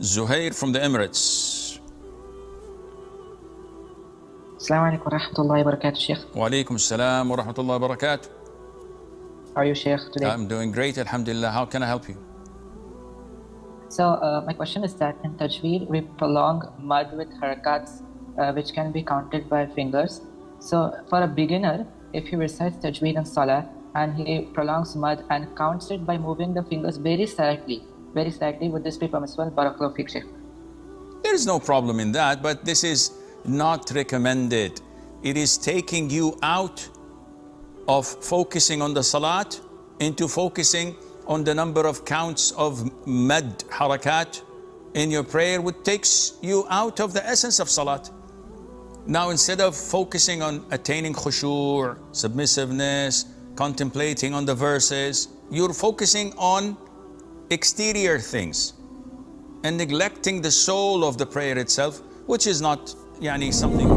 Zuhair from the Emirates. Assalamu alaikum wa rahmatullahi wa barakatuh, Sheikh. Wa alaikum assalam wa rahmatullahi wa barakatuh. How are you, Sheikh, today? I'm doing great, alhamdulillah. How can I help you? So, my question is that in Tajweed, we prolong mud with harakats, which can be counted by fingers. So, for a beginner, if he recites Tajweed in Salah and he prolongs mud and counts it by moving the fingers very slightly, would this be permissible? Barakallahu feek, Sheikh. There is no problem in that, but this is not recommended. It is taking you out of focusing on the salat into focusing on the number of counts of mad harakat in your prayer, which takes you out of the essence of salat. Now, instead of focusing on attaining khushu, submissiveness, contemplating on the verses, you're focusing on exterior things and neglecting the soul of the prayer itself, which is not something